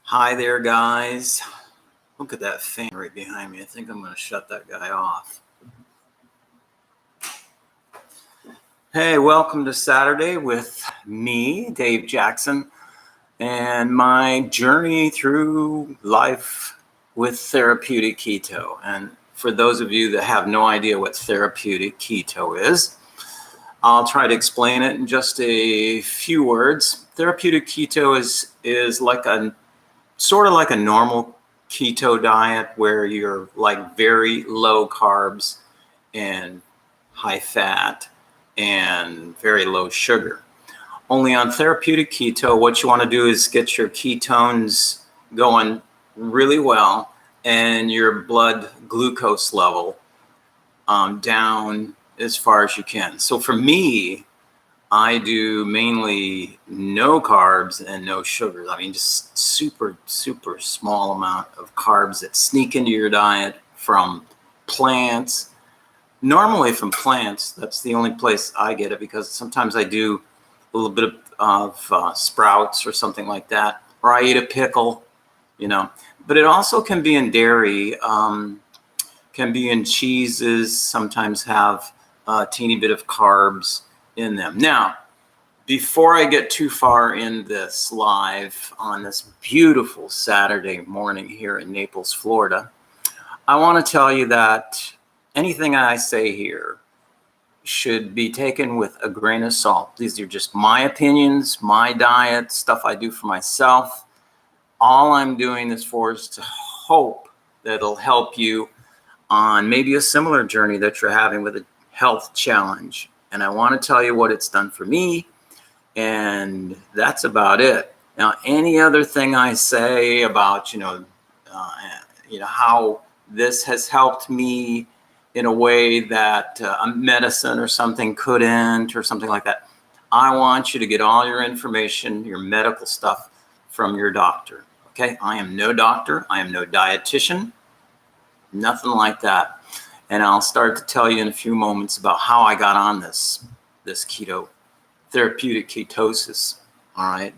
Hi there, guys. Look at that fan right behind me. I think I'm going to shut that guy off. Hey, welcome to Saturday with me, Dave Jackson, and my journey through life with Therapeutic Keto. And for those of you that have no idea what Therapeutic Keto is, I'll try to explain it in just a few words. Therapeutic Keto is like a sort of like a normal keto diet where you're like very low carbs and high fat and very low sugar. Only on Therapeutic Keto, what you want to do is get your ketones going really well and your blood glucose level down as far as you can. So for me, I do mainly no carbs and no sugars. I mean, just super, super small amount of carbs that sneak into your diet from plants. Normally from plants, that's the only place I get it, because sometimes I do a little bit of sprouts or something like that, or I eat a pickle, But it also can be in dairy, can be in cheeses, sometimes have a teeny bit of carbs in them. Now, before I get too far in this live on this beautiful Saturday morning here in Naples, Florida, I want to tell you that anything I say here should be taken with a grain of salt. These are just my opinions, my diet, stuff I do for myself. All I'm doing this for is to hope that it'll help you on maybe a similar journey that you're having with a health challenge. And I want to tell you what it's done for me, and that's about it. Now, any other thing I say about, how this has helped me in a way that a medicine or something couldn't, or something like that, I want you to get all your information, your medical stuff, from your doctor. Okay? I am no doctor. I am no dietitian. Nothing like that. And I'll start to tell you in a few moments about how I got on this keto, therapeutic ketosis. All right.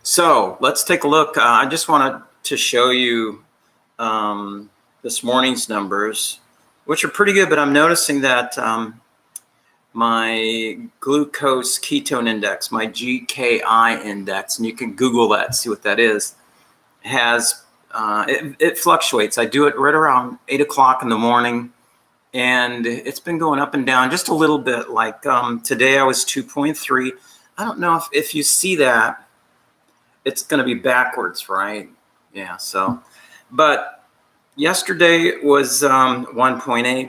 So let's take a look. I just wanted to show you this morning's numbers, which are pretty good, but I'm noticing that my glucose ketone index, my GKI index, and you can Google that, see what that is, has, it fluctuates. I do it right around 8 o'clock in the morning. And it's been going up and down just a little bit. Like today I was 2.3. I don't know if you see that. It's going to be backwards, right? Yeah, so. But yesterday was 1.8,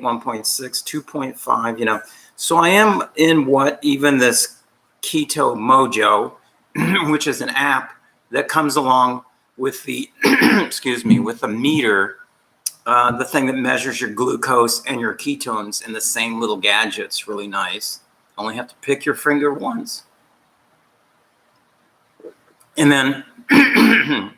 1.6, 2.5, So I am in what even this Keto Mojo, which is an app that comes along with the, with the meter, the thing that measures your glucose and your ketones in the same little gadget. It's really nice. Only have to pick your finger once. And then, the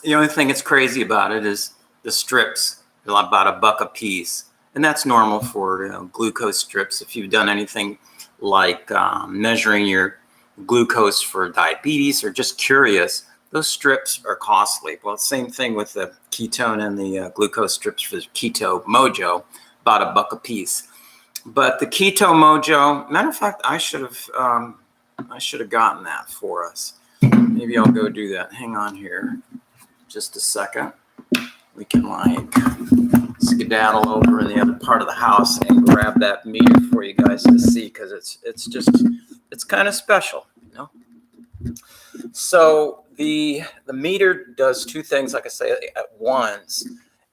only thing that's crazy about it is the strips. They're about $1 a piece. And that's normal for glucose strips. If you've done anything like measuring your glucose for diabetes or just curious, those strips are costly. Well, same thing with the ketone and the glucose strips for the Keto Mojo, about $1 a piece. But the Keto Mojo, matter of fact, I should have gotten that for us. Maybe I'll go do that. Hang on here, just a second. We can skedaddle over in the other part of the house and grab that meter for you guys to see, because it's kind of special, So the meter does two things, like I say, at once,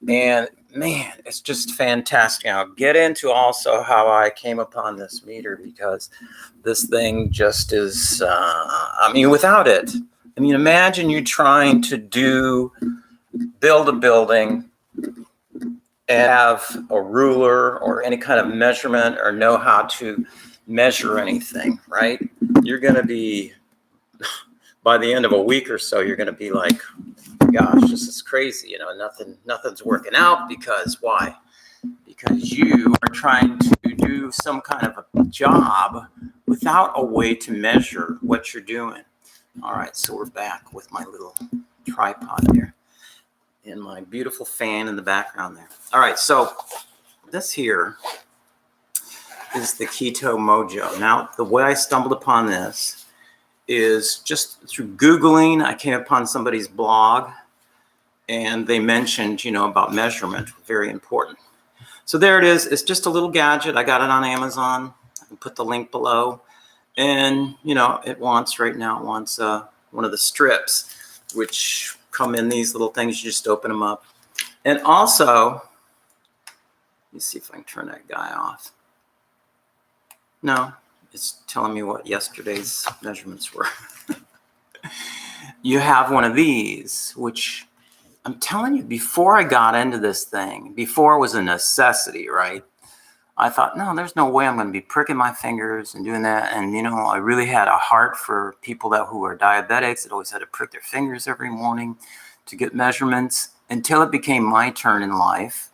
and man, it's just fantastic. I'll get into also how I came upon this meter, because this thing just is, without it, imagine you trying to build a building and have a ruler or any kind of measurement or know how to measure anything, right? You're going to be, by the end of a week or so, you're going to be like, gosh, this is crazy. Nothing's working out. Because why? Because you are trying to do some kind of a job without a way to measure what you're doing. All right, so we're back with my little tripod here and my beautiful fan in the background there. All right, so this here is the Keto Mojo. Now, the way I stumbled upon this is just through Googling. I came upon somebody's blog, and they mentioned, about measurement, very important. So there it is. It's just a little gadget. I got it on Amazon. I can put the link below. And, it wants one of the strips, which come in these little things. You just open them up. And also, let me see if I can turn that guy off. No, it's telling me what yesterday's measurements were. You have one of these, which I'm telling you, before I got into this thing, before it was a necessity, right? I thought, no, there's no way I'm going to be pricking my fingers and doing that. And, I really had a heart for people who are diabetics that always had to prick their fingers every morning to get measurements, until it became my turn in life,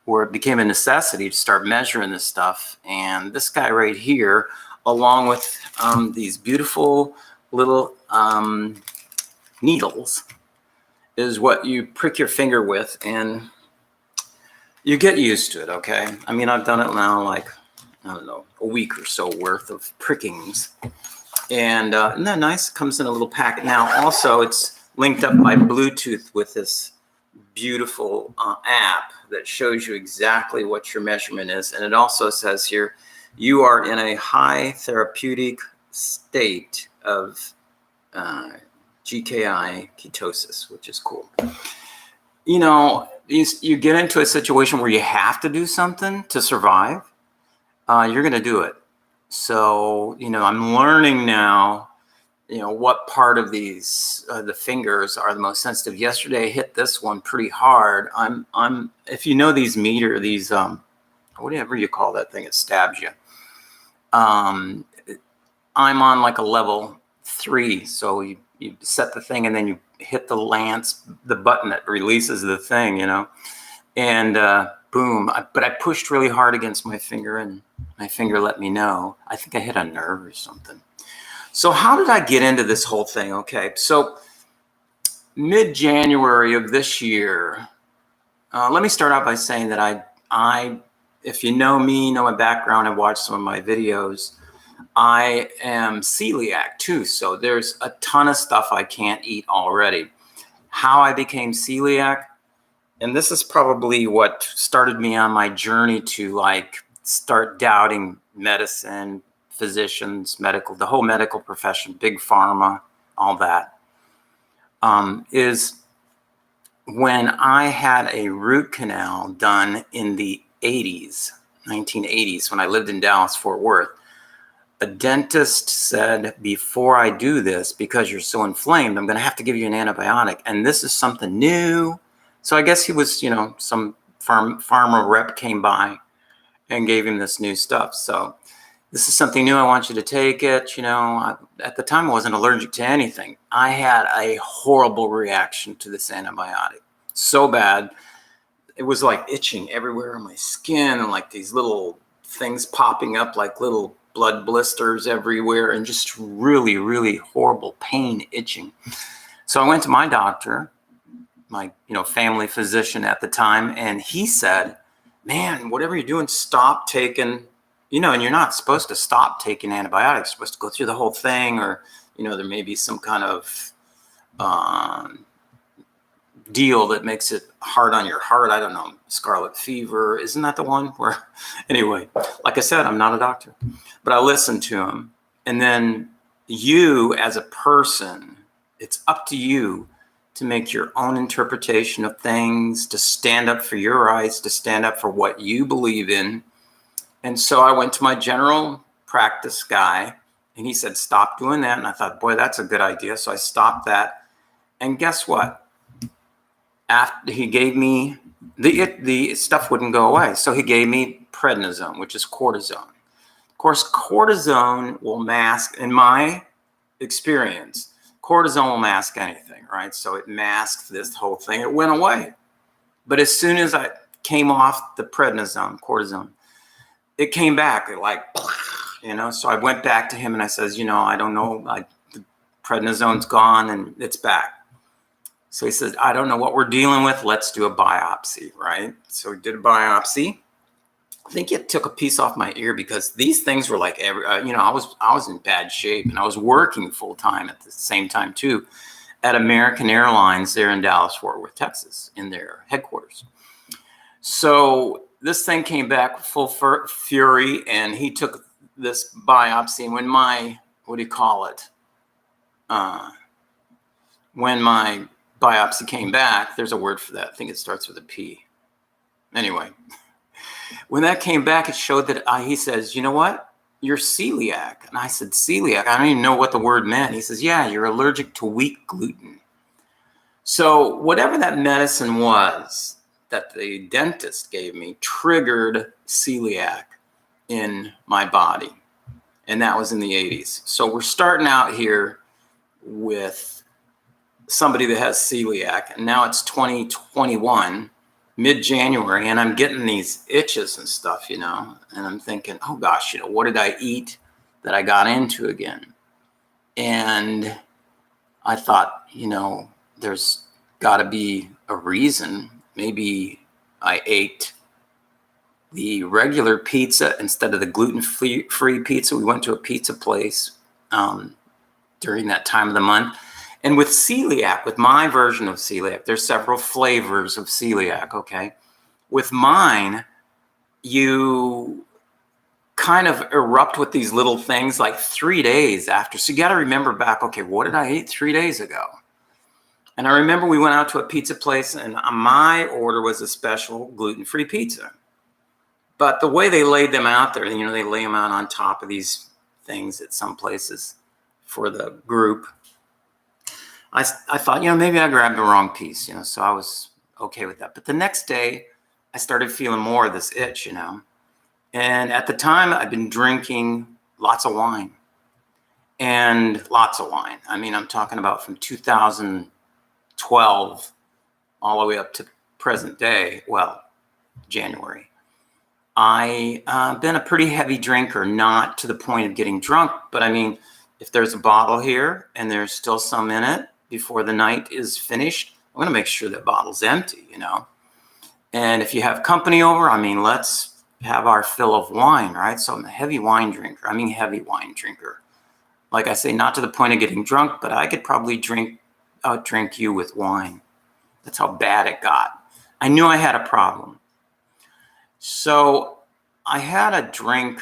where it became a necessity to start measuring this stuff. And this guy right here, along with these beautiful little needles, is what you prick your finger with, and you get used to it, okay? I mean, I've done it now, like, I don't know, a week or so worth of prickings. And isn't that nice? It comes in a little packet. Now, also, it's linked up by Bluetooth with this beautiful app that shows you exactly what your measurement is. And it also says here, you are in a high therapeutic state of GKI ketosis, which is cool. You get into a situation where you have to do something to survive, you're going to do it. So, I'm learning now, what part of these, the fingers are the most sensitive. Yesterday, I hit this one pretty hard. If you know these whatever you call that thing, it stabs you. I'm on like a level 3. So you set the thing and then you hit the button that releases the thing, and boom. But I pushed really hard against my finger, and my finger let me know. I think I hit a nerve or something. So how did I get into this whole thing? Okay, so mid-January of this year, let me start out by saying that I, if you know me, know my background, and watched some of my videos, I am celiac too. So there's a ton of stuff I can't eat already. How I became celiac, and this is probably what started me on my journey to start doubting medicine, physicians, the whole medical profession, big pharma, all that, is when I had a root canal done in the 1980s, when I lived in Dallas, Fort Worth. A dentist said, before I do this, because you're so inflamed, I'm going to have to give you an antibiotic. And this is something new. So I guess he was, some pharma rep came by and gave him this new stuff. So this is something new. I want you to take it. At the time, I wasn't allergic to anything. I had a horrible reaction to this antibiotic. So bad. It was like itching everywhere on my skin, and like these little things popping up, like little blood blisters everywhere, and just really, really horrible pain, itching. So I went to my doctor, my family physician at the time, and he said, man, whatever you're doing, stop taking, and you're not supposed to stop taking antibiotics. You're supposed to go through the whole thing, or, there may be some kind of deal that makes it hard on your heart. I don't know, scarlet fever. Isn't that the one where, anyway, like I said, I'm not a doctor, but I listened to him. And then you as a person, it's up to you to make your own interpretation of things, to stand up for your rights, to stand up for what you believe in. And so I went to my general practice guy, and he said, stop doing that. And I thought, boy, that's a good idea. So I stopped that. And guess what? After he gave me, the stuff wouldn't go away. So he gave me prednisone, which is cortisone. Of course, cortisone will mask, in my experience, cortisone will mask anything, right? So it masked this whole thing. It went away. But as soon as I came off the prednisone, cortisone, it came back so I went back to him and I says, I don't know, the prednisone's gone and it's back. So he said, I don't know what we're dealing with. Let's do a biopsy, right? So we did a biopsy. I think it took a piece off my ear because these things were like I was in bad shape, and I was working full time at the same time too at American Airlines there in Dallas, Fort Worth, Texas, in their headquarters. So this thing came back full fury, and he took this biopsy. And when my, when my biopsy came back, there's a word for that. I think it starts with a P. Anyway, when that came back, it showed that he says, you know what? You're celiac. And I said, celiac? I don't even know what the word meant. He says, yeah, you're allergic to wheat gluten. So whatever that medicine was that the dentist gave me triggered celiac in my body. And that was in the 80s. So we're starting out here with somebody that has celiac. And now it's 2021, mid-January, and I'm getting these itches and stuff, and I'm thinking, oh gosh, what did I eat that I got into again? And I thought, there's got to be a reason. Maybe I ate the regular pizza instead of the gluten-free pizza. We went to a pizza place during that time of the month. And with celiac, with my version of celiac, there's several flavors of celiac, okay? With mine, you kind of erupt with these little things like 3 days after. So you got to remember back, okay, what did I eat 3 days ago? And I remember we went out to a pizza place, and my order was a special gluten-free pizza. But the way they laid them out there, they lay them out on top of these things at some places for the group. I thought, maybe I grabbed the wrong piece, so I was okay with that. But the next day, I started feeling more of this itch, And at the time, I'd been drinking lots of wine. And lots of wine. I mean, I'm talking about from 2012 all the way up to present day, January. I've been a pretty heavy drinker, not to the point of getting drunk, but I mean, if there's a bottle here and there's still some in it before the night is finished, I'm going to make sure that bottle's empty, And if you have company over, let's have our fill of wine, right? So I'm a heavy wine drinker. Heavy wine drinker. Like I say, not to the point of getting drunk, but I could probably outdrink you with wine. That's how bad it got. I knew I had a problem. So I had a drink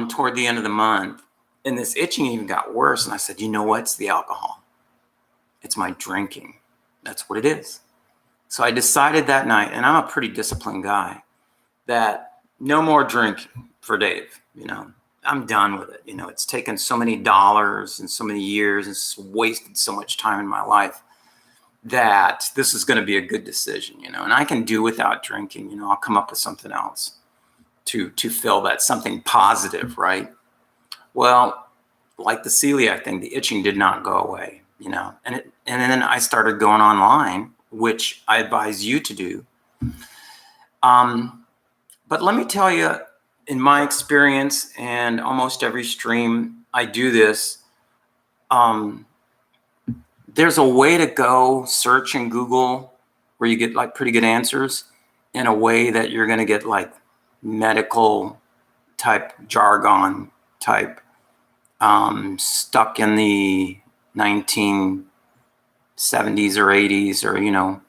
toward the end of the month, and this itching even got worse. And I said, you know what? It's the alcohol. It's my drinking. That's what it is. So I decided that night, and I'm a pretty disciplined guy, that no more drinking for Dave. I'm done with it. It's taken so many dollars and so many years and it's wasted so much time in my life that this is going to be a good decision, and I can do without drinking. I'll come up with something else to fill that, something positive, right? Well, like the celiac thing, the itching did not go away, and then I started going online, which I advise you to do. But let me tell you, in my experience, and almost every stream I do this, there's a way to go search in Google where you get like pretty good answers in a way that you're going to get like medical type jargon type stuck in the 1970s or 80s or,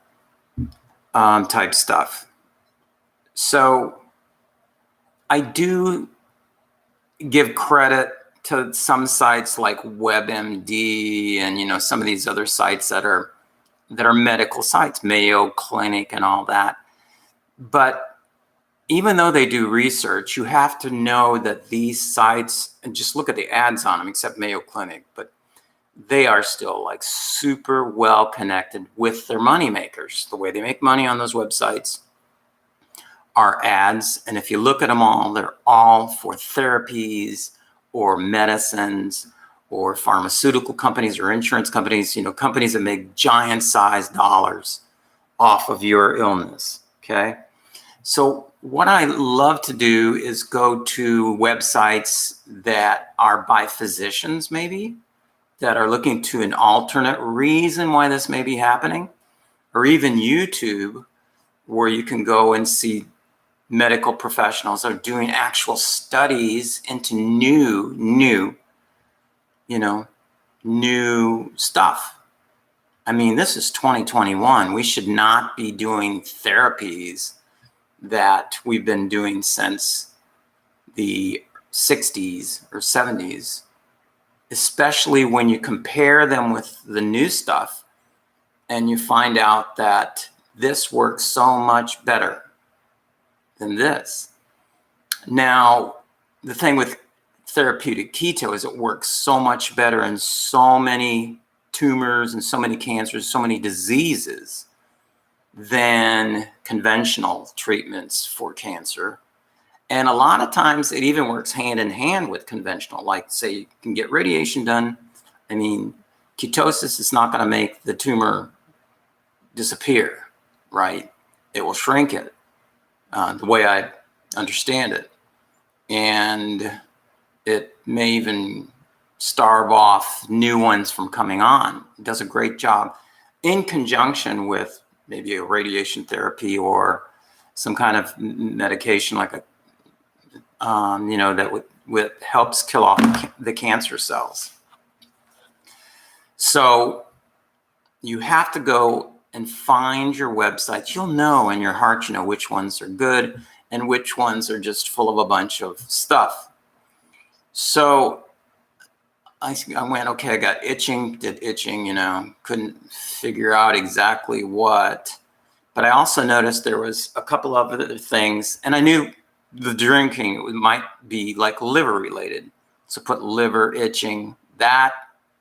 type stuff. So I do give credit to some sites like WebMD and, some of these other sites that are medical sites, Mayo Clinic and all that. But even though they do research, you have to know that these sites, and just look at the ads on them, except Mayo Clinic, but they are still like super well connected with their money makers. The way they make money on those websites are ads. And if you look at them all, they're all for therapies or medicines or pharmaceutical companies or insurance companies, companies that make giant size dollars off of your illness. Okay. So what I love to do is go to websites that are by physicians, maybe, that are looking to an alternate reason why this may be happening, or even YouTube, where you can go and see medical professionals are doing actual studies into new stuff. I mean, this is 2021. We should not be doing therapies that we've been doing since the 60s or 70s, especially when you compare them with the new stuff and you find out that this works so much better than this. Now, the thing with therapeutic keto is it works so much better in so many tumors and so many cancers, so many diseases than conventional treatments for cancer. And a lot of times it even works hand in hand with conventional, like say you can get radiation done. I mean, ketosis is not going to make the tumor disappear, right? It will shrink it, the way I understand it. And it may even starve off new ones from coming on. It does a great job in conjunction with maybe a radiation therapy or some kind of medication like a, that helps kill off the cancer cells. So you have to go and find your websites. You'll know in your heart, which ones are good and which ones are just full of a bunch of stuff. So I went, okay, I got did itching, couldn't figure out exactly what. But I also noticed there was a couple of other things, and I knew the drinking might be like liver related. So put liver itching. That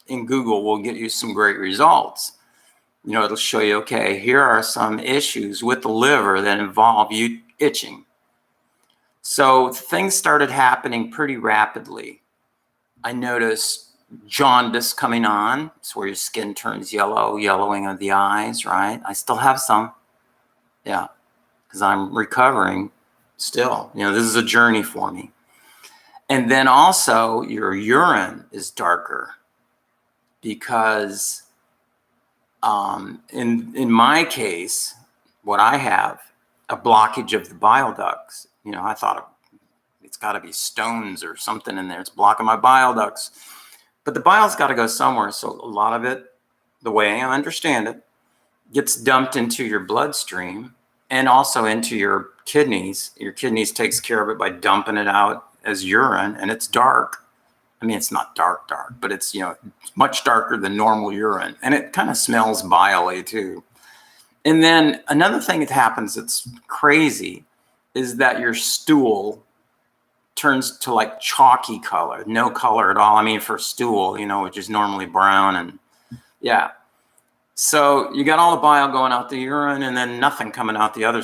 in Google will get you some great results. It'll show you, okay, here are some issues with the liver that involve you itching. So things started happening pretty rapidly. I noticed jaundice coming on. It's where your skin turns yellowing of the eyes, right? I still have some. Yeah, because I'm recovering still. This is a journey for me. And then also your urine is darker because in my case, what I have, a blockage of the bile ducts. I thought it's got to be stones or something in there. It's blocking my bile ducts. But the bile's got to go somewhere. So a lot of it, the way I understand it, gets dumped into your bloodstream and also into your kidneys. Your kidneys takes care of it by dumping it out as urine, and it's dark. I mean, it's not dark, but it's, much darker than normal urine. And it kind of smells bile-y too. And then another thing that happens that's crazy is that your stool turns to like chalky color, no color at all. I mean, for stool, which is normally brown, and yeah. So you got all the bile going out the urine and then nothing coming out the other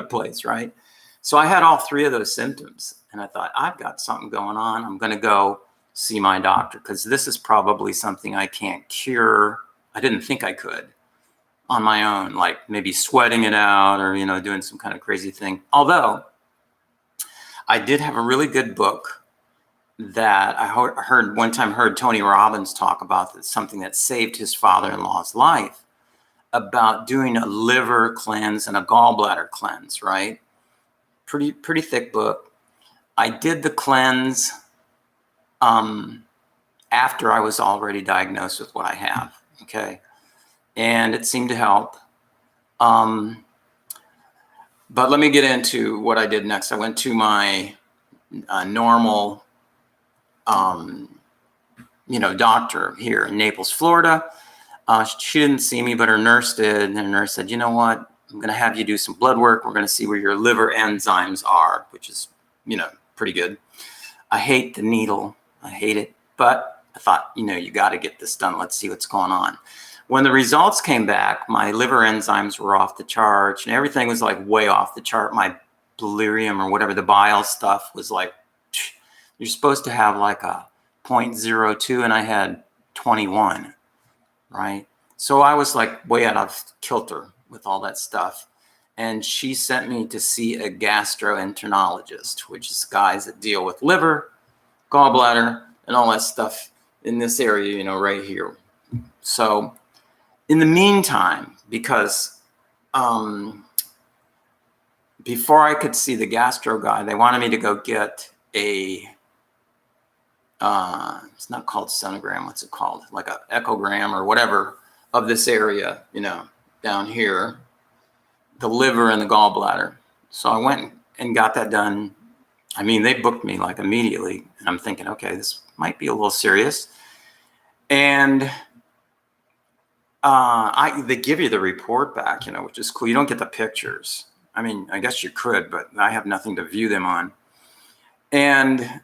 place, right? So I had all three of those symptoms, and I thought, I've got something going on. I'm going to go see my doctor because this is probably something I can't cure. I didn't think I could on my own, like maybe sweating it out or, doing some kind of crazy thing. Although I did have a really good book that I heard Tony Robbins talk about, that's something that saved his father-in-law's life, about doing a liver cleanse and a gallbladder cleanse, right? Pretty thick book. I did the cleanse after I was already diagnosed with what I have, okay? And it seemed to help. But let me get into what I did next. I went to my normal doctor here in Naples, Florida. She didn't see me, but her nurse did. And the nurse said, you know what? I'm going to have you do some blood work. We're going to see where your liver enzymes are, which is, pretty good. I hate the needle. I hate it. But I thought, you got to get this done. Let's see what's going on. When the results came back, my liver enzymes were off the chart and everything was like way off the chart. My delirium or whatever, the bile stuff was like, you're supposed to have like a 0.02 and I had 21, right? So I was like way out of kilter with all that stuff. And she sent me to see a gastroenterologist, which is guys that deal with liver, gallbladder, and all that stuff in this area, right here. So in the meantime, because before I could see the gastro guy, they wanted me to go get a, it's not called sonogram, what's it called? Like a echogram or whatever of this area, down here, the liver and the gallbladder. So I went and got that done. I mean, they booked me like immediately, and I'm thinking, okay, this might be a little serious. And they give you the report back, which is cool. You don't get the pictures. I mean, I guess you could, but I have nothing to view them on. And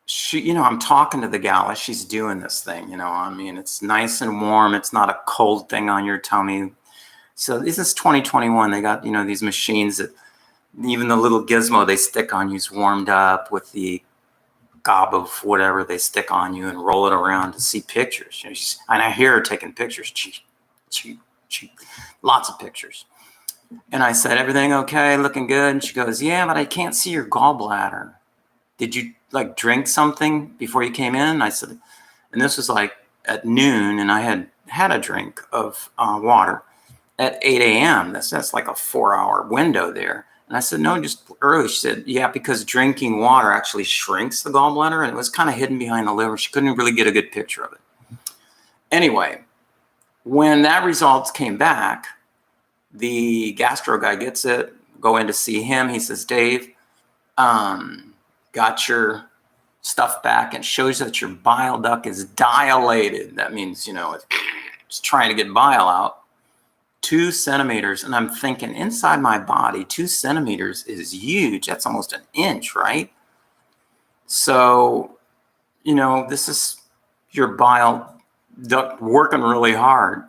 she, I'm talking to the gal as she's doing this thing, I mean, it's nice and warm. It's not a cold thing on your tummy. So this is 2021. They got, these machines that even the little gizmo they stick on you is warmed up with the gob of whatever they stick on you and roll it around to see pictures. And I hear her taking pictures. Lots of pictures. And I said, everything okay? Looking good? And she goes, yeah, but I can't see your gallbladder. Did you like drink something before you came in? I said, and this was like at noon, and I had a drink of water at 8 a.m. That's like a 4-hour window there. And I said, no, just early. She said, yeah, because drinking water actually shrinks the gallbladder, and it was kind of hidden behind the liver. She couldn't really get a good picture of it. Anyway, when that results came back, the gastro guy gets it, go in to see him. He says, Dave, got your stuff back, and shows that your bile duct is dilated. That means, it's trying to get bile out. 2 centimeters. And I'm thinking, inside my body, 2 centimeters is huge. That's almost an inch, right? So, this is your bile duct working really hard.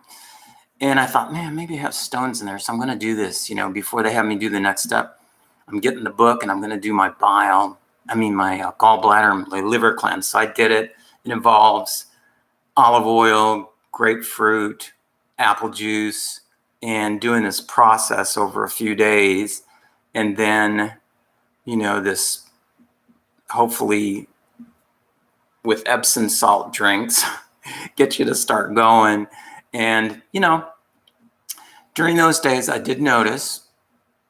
And I thought, man, maybe I have stones in there. So I'm going to do this, before they have me do the next step. I'm getting the book, and I'm going to do my my gallbladder, my liver cleanse. So I did it. It involves olive oil, grapefruit, apple juice, and doing this process over a few days. And then, this hopefully with Epsom salt drinks, get you to start going. And, during those days, I did notice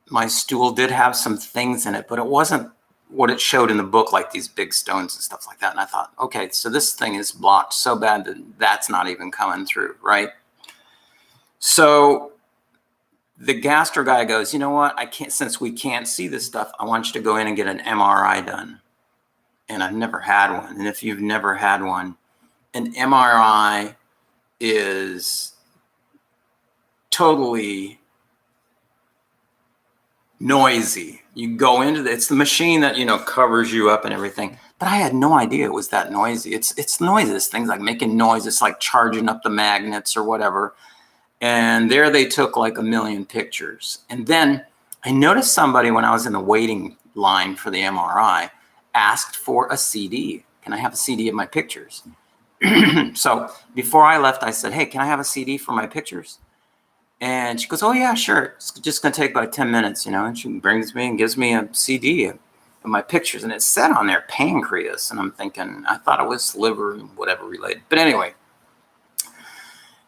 my stool did have some things in it, but it wasn't what it showed in the book, like these big stones and stuff like that. And I thought, okay, so this thing is blocked so bad that that's not even coming through, right? So the gastro guy goes, you know what? Since we can't see this stuff, I want you to go in and get an MRI done. And I've never had one. And if you've never had one, an MRI is totally noisy. You go into it's the machine that, covers you up and everything. But I had no idea it was that noisy. It's noises, things like making noise. It's like charging up the magnets or whatever. And there they took like 1 million pictures. And then I noticed somebody, when I was in the waiting line for the MRI, asked for a CD. Can I have a CD of my pictures? So before I left, I said, hey, can I have a CD for my pictures? And she goes, oh, yeah, sure. It's just going to take about 10 minutes, and she brings me and gives me a CD of my pictures. And it said on there pancreas. And I'm thinking, I thought it was liver and whatever related. But anyway,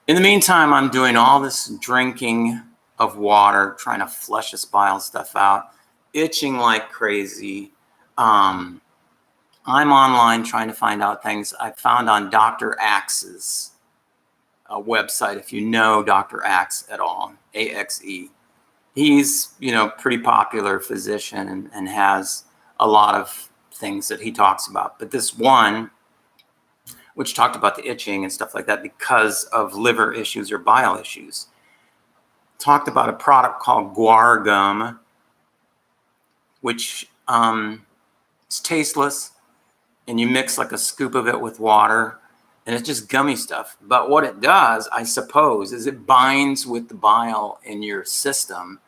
in the meantime, I'm doing all this drinking of water, trying to flush this bile stuff out, itching like crazy. I'm online trying to find out things. I found on Dr. Axe's website, if you know Dr. Axe at all, A-X-E. He's, pretty popular physician and has a lot of things that he talks about. But this one, which talked about the itching and stuff like that because of liver issues or bile issues, talked about a product called Guar Gum, which is tasteless, and you mix like a scoop of it with water, and it's just gummy stuff. But what it does, I suppose, is it binds with the bile in your system,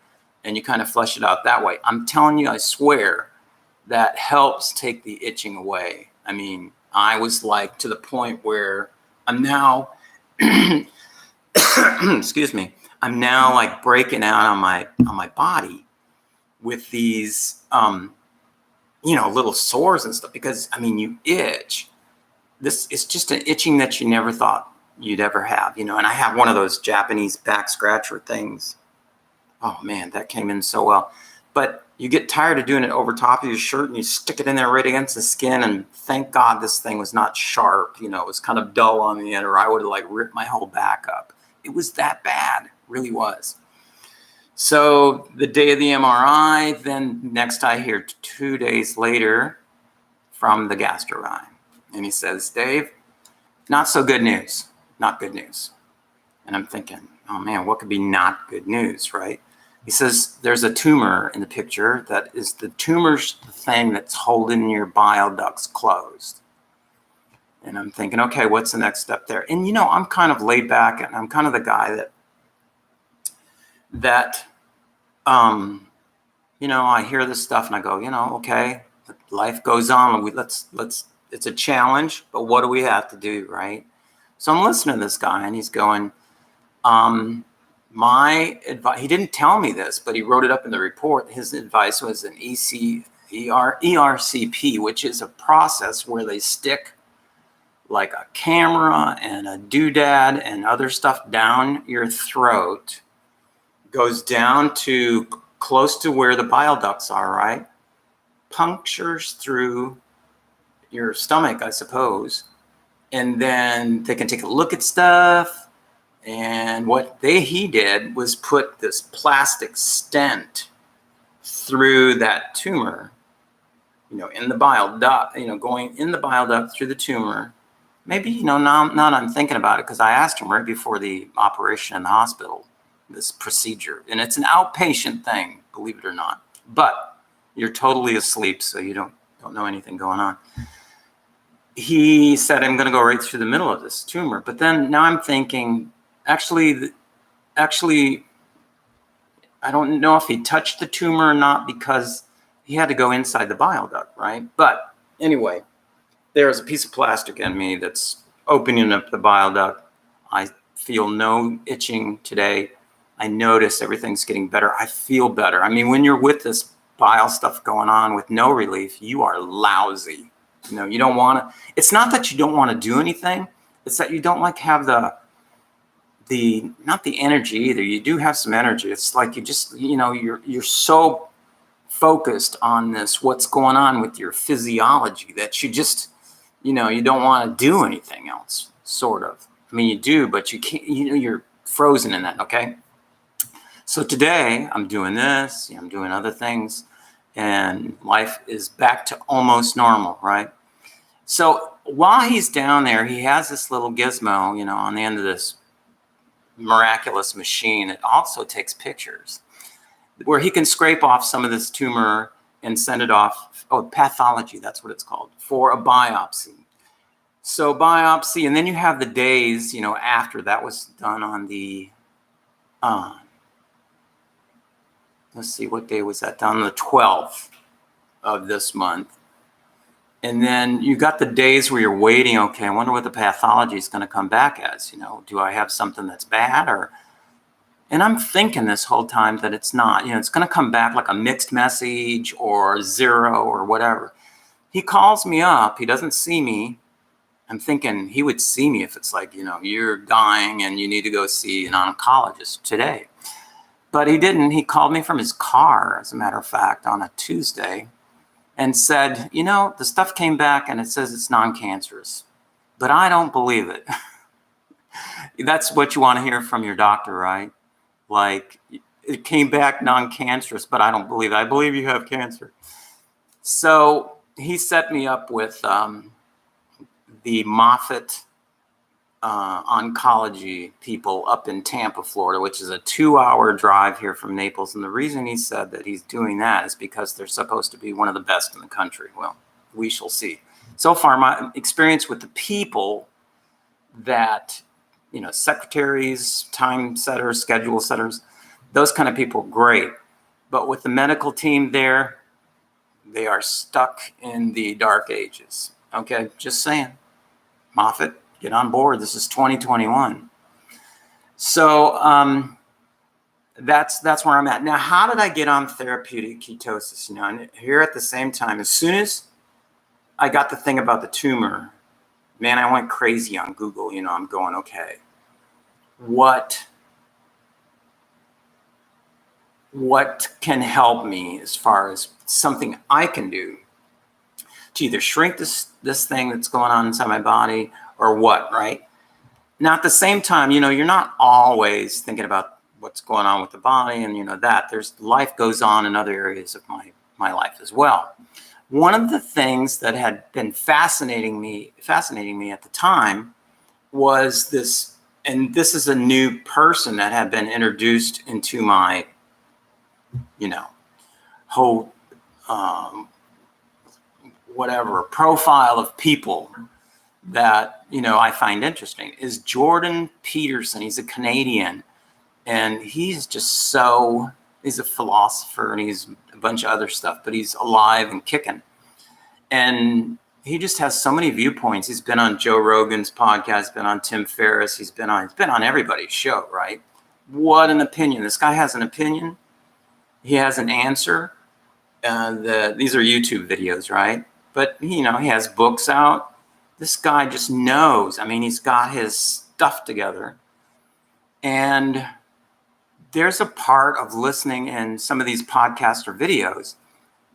and you kind of flush it out that way. I'm telling you, I swear, that helps take the itching away. I mean, I was like to the point where I'm now, excuse me, I'm now like breaking out on my body with these, little sores and stuff, because I mean, you itch this is just an itching that you never thought you'd ever have, and I have one of those Japanese back scratcher things. Oh man, that came in so well. But you get tired of doing it over top of your shirt and you stick it in there right against the skin, and thank God this thing was not sharp, it was kind of dull on the end, or I would have ripped my whole back up. It was that bad, it really was. So the day of the MRI, then next I hear 2 days later from the gastro guy. And he says, Dave, not so good news, not good news. And I'm thinking, oh man, what could be not good news, right? He says, there's a tumor in the picture that is the tumor's the thing that's holding your bile ducts closed. And I'm thinking, okay, what's the next step there? And I'm kind of laid back, and I'm kind of the guy that I hear this stuff and I go, okay, life goes on. Let's it's a challenge, but what do we have to do, right? So I'm listening to this guy, and he's going, my advice, he didn't tell me this, but he wrote it up in the report. His advice was an ERCP, which is a process where they stick like a camera and a doodad and other stuff down your throat, goes down to close to where the bile ducts are, right? Punctures through your stomach, I suppose. And then they can take a look at stuff. And what he did was put this plastic stent through that tumor, in the bile duct, going in the bile duct through the tumor. Maybe, now I'm thinking about it, because I asked him right before the operation in the hospital, this procedure. And it's an outpatient thing, believe it or not. But you're totally asleep, so you don't know anything going on. He said, I'm going to go right through the middle of this tumor. But then now I'm thinking, actually, I don't know if he touched the tumor or not, because he had to go inside the bile duct, right? But anyway, there's a piece of plastic in me that's opening up the bile duct. I feel no itching today. I notice everything's getting better. I feel better. I mean, when you're with this bile stuff going on with no relief, you are lousy. You don't want to, it's not that you don't want to do anything. It's that you don't have not the energy either. You do have some energy. It's like you just, you're so focused on this, what's going on with your physiology, that you just, you don't want to do anything else, sort of. I mean, you do, but you can't, you're frozen in that, okay? So today I'm doing this, I'm doing other things, and life is back to almost normal, right? So while he's down there, he has this little gizmo, on the end of this miraculous machine that also takes pictures, where he can scrape off some of this tumor and send it off, pathology, that's what it's called, for a biopsy. So biopsy, and then you have the days, after that was done on the, let's see, what day was that done? On the 12th of this month. And then you got the days where you're waiting, okay, I wonder what the pathology is going to come back as, do I have something that's bad, or, and I'm thinking this whole time that it's not, it's going to come back like a mixed message or 0 or whatever. He calls me up, he doesn't see me. I'm thinking he would see me if it's like, you're dying and you need to go see an oncologist today. But he didn't. He called me from his car, as a matter of fact, on a Tuesday, and said, the stuff came back and it says it's non-cancerous. But I don't believe it. That's what you want to hear from your doctor, right? Like, it came back non-cancerous, but I don't believe it. I believe you have cancer. So he set me up with the Moffitt oncology people up in Tampa, Florida, which is a 2-hour drive here from Naples. And the reason he said that he's doing that is because they're supposed to be one of the best in the country. Well, we shall see. So far, my experience with the people that, secretaries, time setters, schedule setters, those kind of people, great. But with the medical team there, they are stuck in the dark ages. Okay, just saying. Moffitt, get on board. This is 2021. So that's where I'm at. Now, how did I get on therapeutic ketosis? And here at the same time, as soon as I got the thing about the tumor, man, I went crazy on Google. I'm going, okay, what can help me as far as something I can do to either shrink this thing that's going on inside my body or what, right? Now, at the same time, you're not always thinking about what's going on with the body and, that. Life goes on in other areas of my life as well. One of the things that had been fascinating me at the time was this, and this is a new person that had been introduced into my, whole, whatever profile of people that, I find interesting, is Jordan Peterson. He's a Canadian, and he's a philosopher, and he's a bunch of other stuff, but he's alive and kicking. And he just has so many viewpoints. He's been on Joe Rogan's podcast, he's been on Tim Ferriss, he's been on everybody's show, right? What an opinion. This guy has an opinion. He has an answer. These are YouTube videos, right? But, he has books out. This guy just knows. I mean, he's got his stuff together. And there's a part of listening in some of these podcasts or videos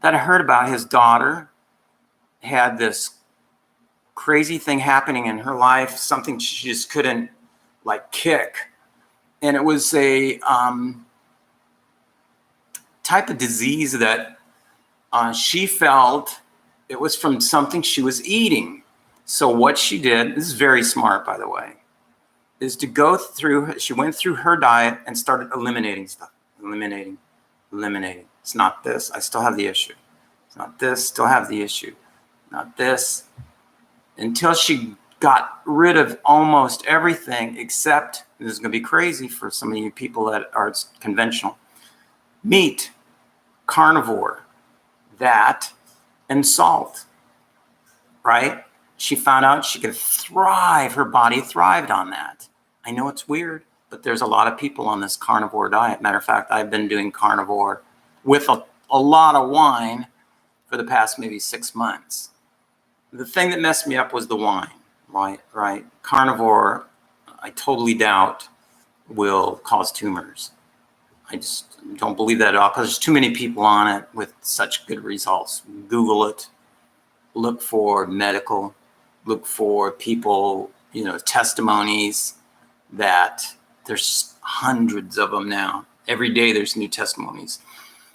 that I heard about. His daughter had this crazy thing happening in her life, something she just couldn't kick. And it was a type of disease that she felt it was from something she was eating. So what she did, this is very smart, by the way, is she went through her diet and started eliminating stuff. Eliminating. It's not this, I still have the issue. It's not this, still have the issue. Not this. Until she got rid of almost everything except, this is going to be crazy for some of you people that are conventional, meat, carnivore, that, and salt, right? She found out she could thrive. Her body thrived on that. I know it's weird, but there's a lot of people on this carnivore diet. Matter of fact, I've been doing carnivore with a lot of wine for the past maybe 6 months. The thing that messed me up was the wine, right? Carnivore, I totally doubt will cause tumors. I just don't believe that at all because there's too many people on it with such good results. Google it. Look for medical. Look for people, testimonies that there's hundreds of them now. Every day there's new testimonies.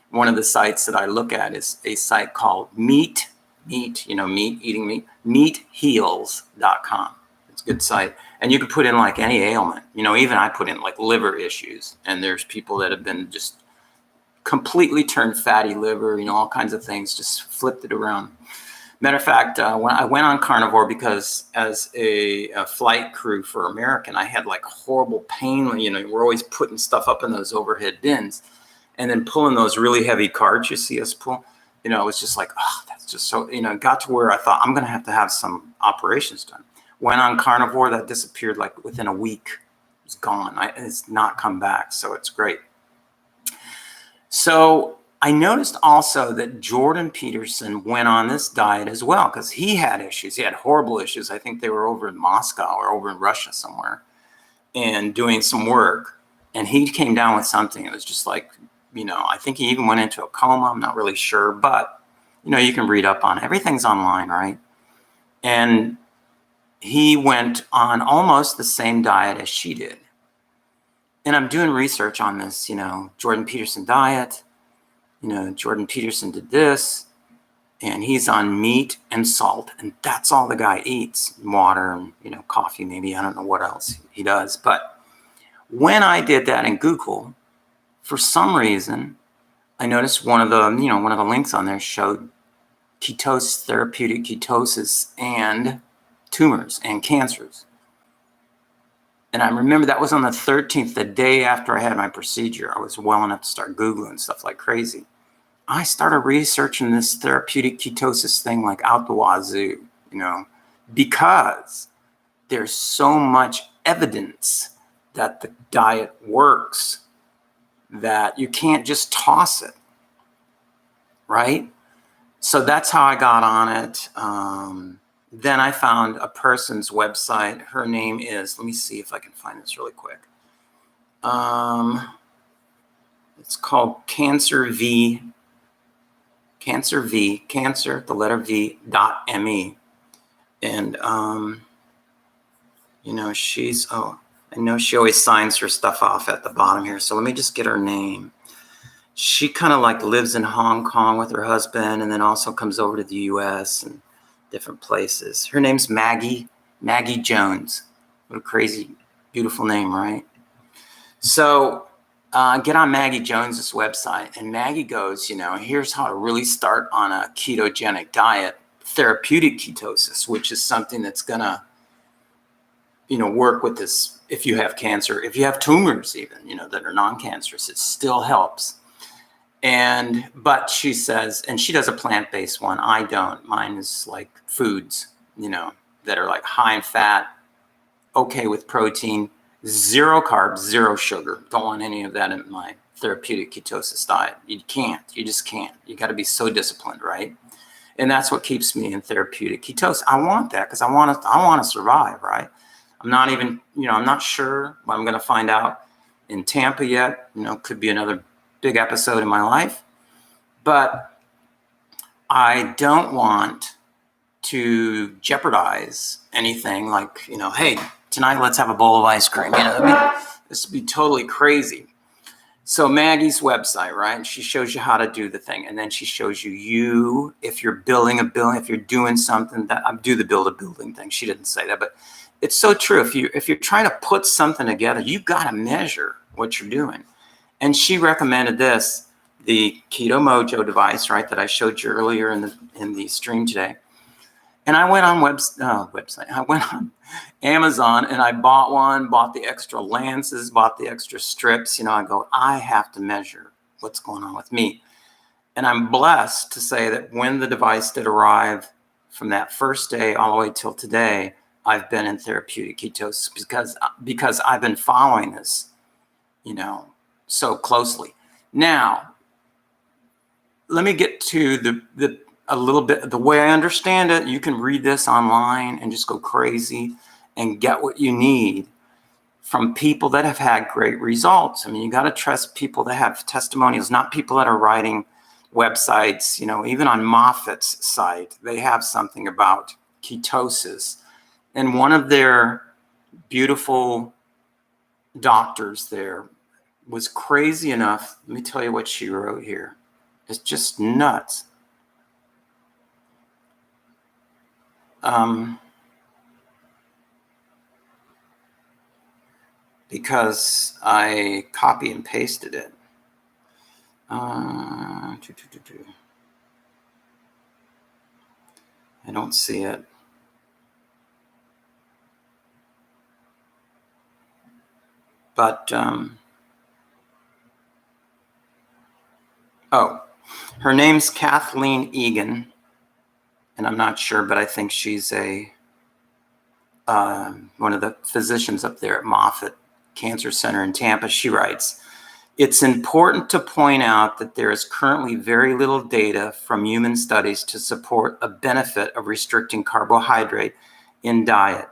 One of the sites that I look at is a site called meatheals.com. It's a good site. And you can put in any ailment. Even I put in liver issues. And there's people that have been just completely turned fatty liver, all kinds of things, just flipped it around. Matter of fact, when I went on carnivore because as a flight crew for American, I had horrible pain. We're always putting stuff up in those overhead bins and then pulling those really heavy carts you see us pull. It was just that's just so, it got to where I thought I'm going to have some operations done. Went on carnivore, that disappeared within a week. It's gone. It's not come back. So it's great. So I noticed also that Jordan Peterson went on this diet as well because he had issues. He had horrible issues. I think they were over in Moscow or over in Russia somewhere and doing some work. And he came down with something. It was just I think he even went into a coma. I'm not really sure, but you can read up on it. Everything's online, right? And he went on almost the same diet as she did. And I'm doing research on this, Jordan Peterson diet. Jordan Peterson did this, and he's on meat and salt, and that's all the guy eats. Water and, coffee, maybe. I don't know what else he does. But when I did that in Google, for some reason, I noticed one of the links on there showed ketosis, therapeutic ketosis, and tumors and cancers. And I remember that was on the 13th, the day after I had my procedure. I was well enough to start Googling stuff like crazy. I started researching this therapeutic ketosis thing out the wazoo, because there's so much evidence that the diet works that you can't just toss it, right? So that's how I got on it. then I found a person's website. Her name is, let me see if I can find this really quick. It's called Cancer, the letter V .me. And, you know, I know she always signs her stuff off at the bottom here. So let me just get her name. She kind of like lives in Hong Kong with her husband and then also comes over to the US and different places. Her name's Maggie Jones. What a crazy, beautiful name, right? So get on Maggie Jones's website, and Maggie goes, you know, here's how to really start on a ketogenic diet, therapeutic ketosis, which is something that's going to, you know, work with this. If you have cancer, if you have tumors even, you know, that are non-cancerous, it still helps. But she says, and she does a plant-based one. I don't. Mine is like foods, you know, that are like high in fat, okay with protein, 0 carbs, 0 sugar. Don't want any of that in my therapeutic ketosis diet. You can't. You just can't. You got to be so disciplined, right? And that's what keeps me in therapeutic ketosis. I want that because I want to survive, right? I'm not even, you know, I'm not sure what I'm going to find out in Tampa yet. You know, could be another big episode in my life. But I don't want to jeopardize anything like, you know, hey, tonight let's have a bowl of ice cream. You know, this would be totally crazy. So Maggie's website, right? She shows you how to do the thing. And then she shows you, if you're building a building, if you're doing something that I do the build a building thing. She didn't say that, but it's so true. If you're trying to put something together, you got to measure what you're doing. And she recommended this, the Keto Mojo device, right, that I showed you earlier in the stream today. And I went on I went on Amazon and I bought the extra lances, bought the extra strips. You know, I go, I have to measure what's going on with me. And I'm blessed to say that when the device did arrive, from that first day all the way till today, I've been in therapeutic ketosis because I've been following this, you know, so closely. Now, let me get to a little bit, the way I understand it. You can read this online and just go crazy and get what you need from people that have had great results. I mean, you got to trust people that have testimonials, not people that are writing websites. You know, even on Moffat's site, they have something about ketosis. And one of their beautiful doctors there was crazy enough. Let me tell you what she wrote here. It's just nuts. Because I copy and pasted it. I don't see it. But, her name's Kathleen Egan, and I'm not sure, but I think she's one of the physicians up there at Moffitt Cancer Center in Tampa. She writes, it's important to point out that there is currently very little data from human studies to support a benefit of restricting carbohydrate in diet.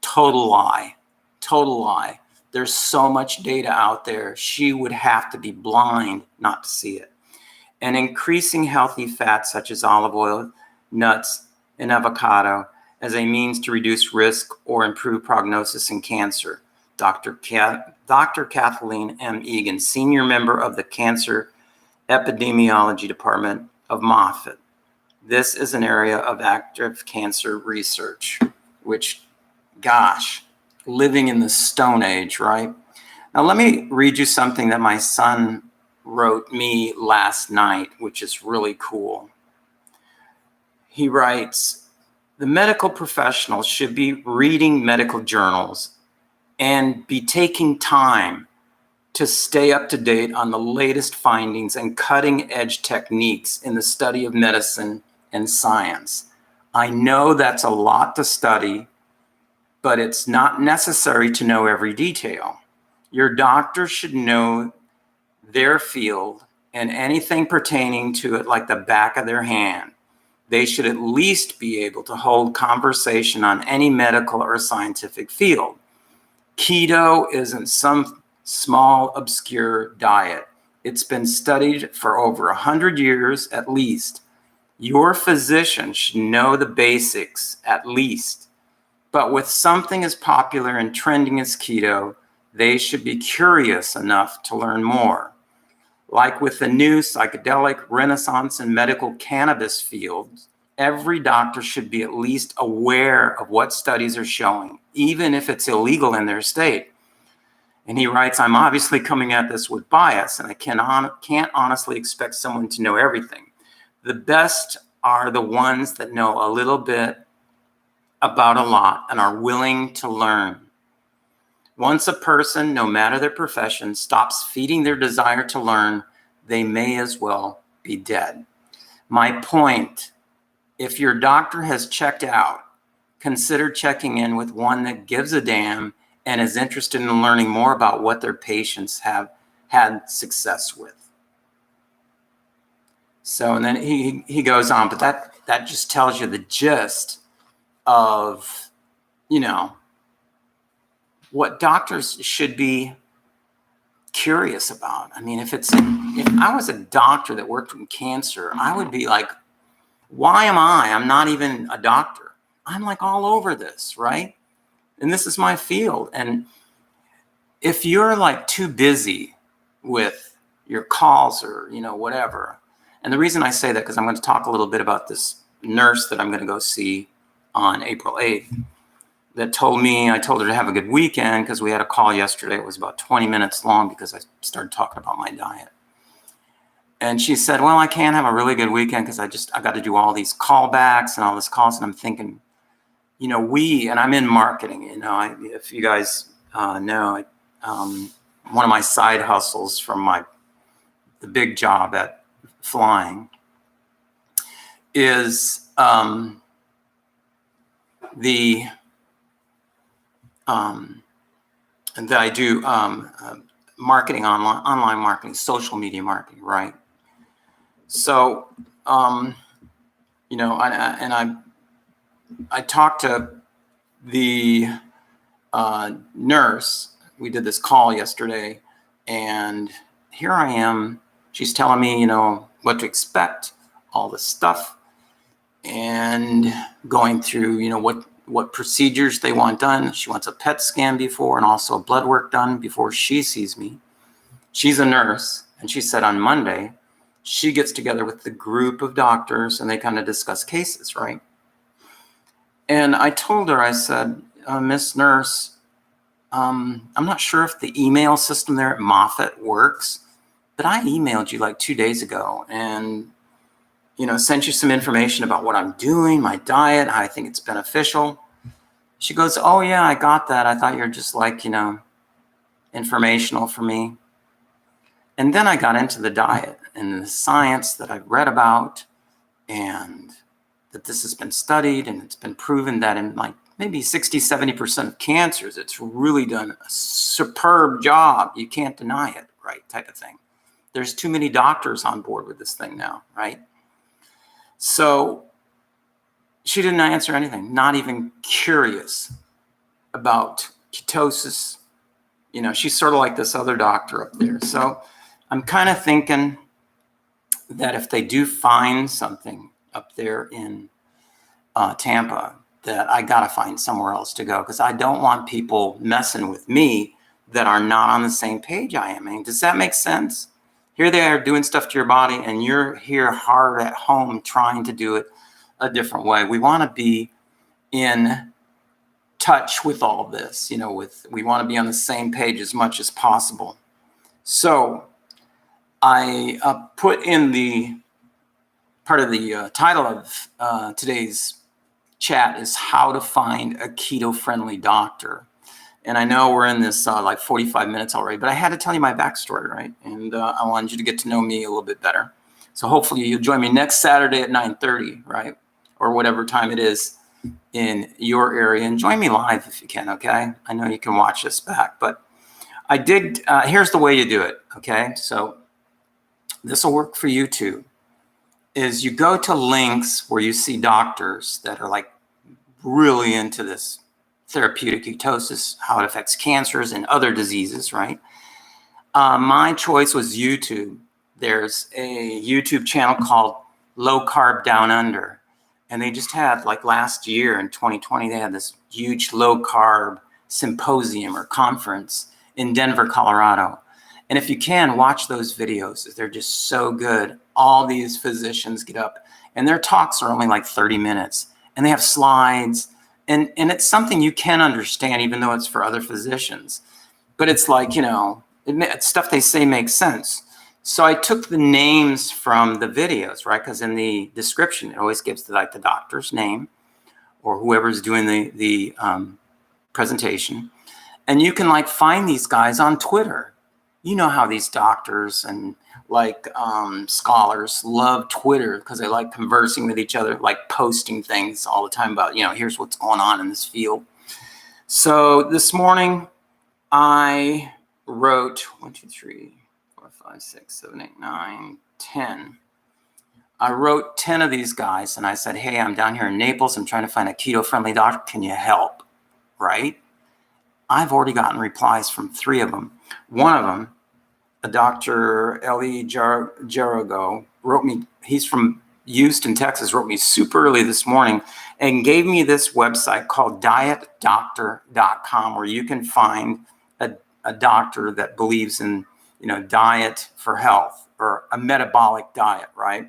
Total lie. Total lie. There's so much data out there. She would have to be blind not to see it. And increasing healthy fats such as olive oil, nuts, and avocado as a means to reduce risk or improve prognosis in cancer. Dr. Kathleen M. Egan, senior member of the Cancer Epidemiology Department of Moffitt. This is an area of active cancer research, which, gosh, living in the Stone Age, right? Now, let me read you something that my son wrote me last night, which is really cool. He writes, the medical professionals should be reading medical journals and be taking time to stay up to date on the latest findings and cutting edge techniques in the study of medicine and science. I know that's a lot to study, but it's not necessary to know every detail. Your doctor should know their field and anything pertaining to it like the back of their hand. They should at least be able to hold conversation on any medical or scientific field. Keto isn't some small, obscure diet. It's been studied for over 100 years at least. Your physician should know the basics at least. But with something as popular and trending as keto, they should be curious enough to learn more. Like with the new psychedelic renaissance in medical cannabis fields, every doctor should be at least aware of what studies are showing, even if it's illegal in their state. And he writes, I'm obviously coming at this with bias, and I can't honestly expect someone to know everything. The best are the ones that know a little bit about a lot and are willing to learn. Once a person, no matter their profession, stops feeding their desire to learn, they may as well be dead. My point, if your doctor has checked out, consider checking in with one that gives a damn and is interested in learning more about what their patients have had success with. So, and then he goes on, but that just tells you the gist of, what doctors should be curious about. I mean, if I was a doctor that worked in cancer, I would be like, why am I? I'm not even a doctor. I'm like all over this, right? And this is my field. And if you're like too busy with your calls or, whatever. And the reason I say that, because I'm going to talk a little bit about this nurse that I'm going to go see on April 8th that I told her to have a good weekend because we had a call yesterday. It was about 20 minutes long because I started talking about my diet. And she said, well, I can't have a really good weekend because I got to do all these callbacks and all this calls. And I'm thinking, and I'm in marketing, if you guys know, one of my side hustles from the big job at flying is that I do marketing, online marketing, social media marketing, right? So, I talked to the nurse. We did this call yesterday, and here I am. She's telling me, what to expect, all this stuff, and going through, what procedures they want done. She wants a PET scan before and also blood work done before she sees me. She's a nurse, and she said on Monday, she gets together with the group of doctors and they kind of discuss cases, right? And I told her, I said, Miss Nurse, I'm not sure if the email system there at Moffitt works, but I emailed you like 2 days ago and, sent you some information about what I'm doing, my diet, how I think it's beneficial. She goes, oh yeah, I got that. I thought you were just like, informational for me. And then I got into the diet and the science that I've read about, and that this has been studied, and it's been proven that in like maybe 60-70% of cancers, it's really done a superb job. You can't deny it, right? Type of thing. There's too many doctors on board with this thing now, right? So she didn't answer anything, not even curious about ketosis. She's sort of like this other doctor up there. So I'm kind of thinking that if they do find something up there in Tampa, that I got to find somewhere else to go, because I don't want people messing with me that are not on the same page I am. I mean, does that make sense? Here they are doing stuff to your body, and you're here hard at home trying to do it a different way. We want to be in touch with all of this, we want to be on the same page as much as possible. So I put in the part of the title of today's chat is how to find a keto-friendly doctor. And I know we're in this like 45 minutes already, but I had to tell you my backstory, right? And I wanted you to get to know me a little bit better. So hopefully you'll join me next Saturday at 9:30, right? Or whatever time it is in your area. And join me live if you can, okay? I know you can watch this back, but I did, here's the way you do it, okay? So this will work for you too. is you go to links where you see doctors that are like really into this therapeutic ketosis, how it affects cancers and other diseases, right? My choice was YouTube. There's a YouTube channel called Low Carb Down Under. And they just had, like last year in 2020, they had this huge low carb symposium or conference in Denver, Colorado. And if you can, watch those videos. They're just so good. All these physicians get up and their talks are only like 30 minutes. And they have slides. And it's something you can understand, even though it's for other physicians. But it's like, stuff they say makes sense. So I took the names from the videos, right? Because in the description, it always gives the doctor's name or whoever's doing the presentation. And you can find these guys on Twitter. You know how these doctors and scholars love Twitter because they like conversing with each other, like posting things all the time about, here's what's going on in this field. So this morning I wrote 1, 2, 3, 4, 5, 6, 7, 8, 9, 10. I wrote 10 of these guys and I said, hey, I'm down here in Naples. I'm trying to find a keto-friendly doctor. Can you help? Right? I've already gotten replies from 3 of them. One of them, a Dr. Eli Jarago, wrote me, he's from Houston, Texas, wrote me super early this morning and gave me this website called dietdoctor.com where you can find a doctor that believes in, diet for health or a metabolic diet, right?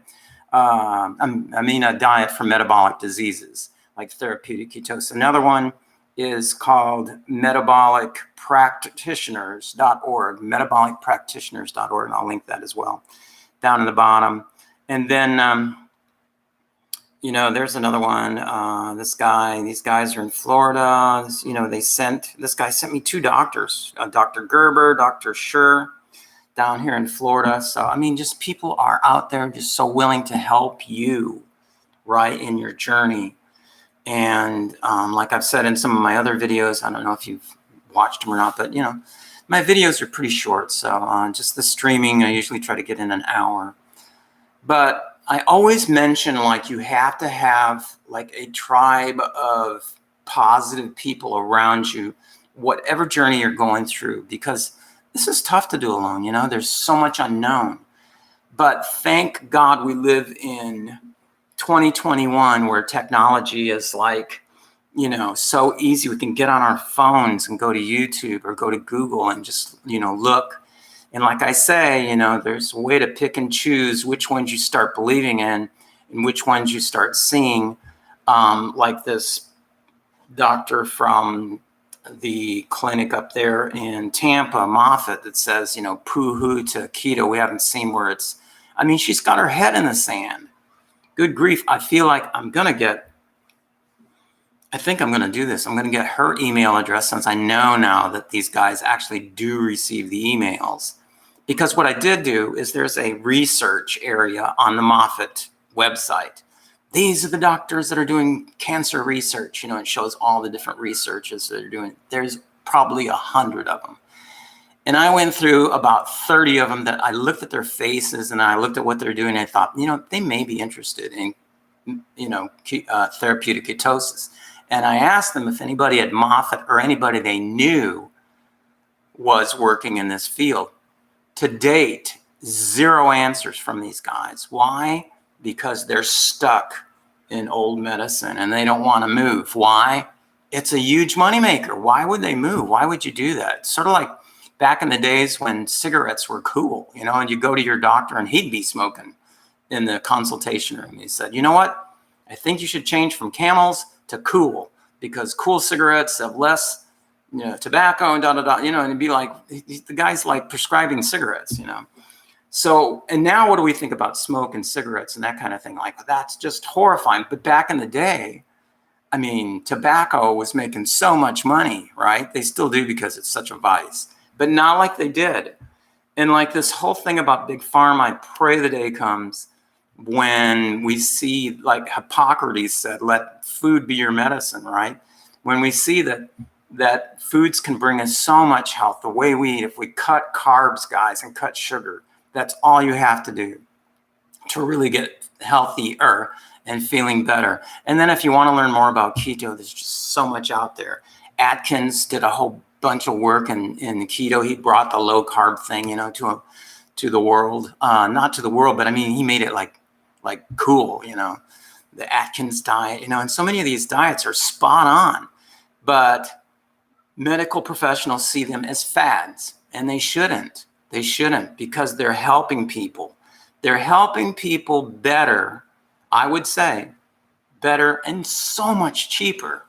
A diet for metabolic diseases like therapeutic ketosis. Another one is called metabolicpractitioners.org, metabolicpractitioners.org, and I'll link that as well down in the bottom. And then, there's another one. These guys are in Florida. This guy sent me 2 doctors, Dr. Gerber, Dr. Schur, down here in Florida. So, just people are out there just so willing to help you, right, in your journey. And like I've said in some of my other videos, I don't know if you've watched them or not, but, my videos are pretty short. So just the streaming, I usually try to get in an hour. But I always mention, you have to have, a tribe of positive people around you, whatever journey you're going through, because this is tough to do alone. There's so much unknown. But thank God we live in 2021 where technology is so easy. We can get on our phones and go to YouTube or go to Google and just, look. And like I say, there's a way to pick and choose which ones you start believing in and which ones you start seeing. Like this doctor from the clinic up there in Tampa, Moffitt, that says, poo-hoo to keto. We haven't seen where she's got her head in the sand. Good grief. I feel like I think I'm going to do this. I'm going to get her email address since I know now that these guys actually do receive the emails. Because what I did do is there's a research area on the Moffitt website. These are the doctors that are doing cancer research. It shows all the different researches that they're doing. There's probably 100 of them. And I went through about 30 of them that I looked at their faces and I looked at what they're doing and I thought, they may be interested in, therapeutic ketosis. And I asked them if anybody at Moffitt or anybody they knew was working in this field. To date, 0 answers from these guys. Why? Because they're stuck in old medicine and they don't want to move. Why? It's a huge moneymaker. Why would they move? Why would you do that? It's sort of like back in the days when cigarettes were cool, and you go to your doctor and he'd be smoking in the consultation room. He said, you know what? I think you should change from Camels to Cool because Cool cigarettes have less, tobacco and and it'd be like, the guy's like prescribing cigarettes, So, and now what do we think about smoke and cigarettes and that kind of thing? That's just horrifying. But back in the day, tobacco was making so much money, right? They still do because it's such a vice. But not like they did. And this whole thing about big pharma, I pray the day comes when we see, Hippocrates said, let food be your medicine, right? When we see that foods can bring us so much health, the way we eat, if we cut carbs, guys, and cut sugar, that's all you have to do. to really get healthier and feeling better. And then if you want to learn more about keto, there's just so much out there. Atkins did a whole bunch of work in keto. He brought the low carb thing, to the world. Not to the world, but I mean, he made it like cool, the Atkins diet, and so many of these diets are spot on, but medical professionals see them as fads, and they shouldn't. They shouldn't, because they're helping people. They're helping people better, I would say, better and so much cheaper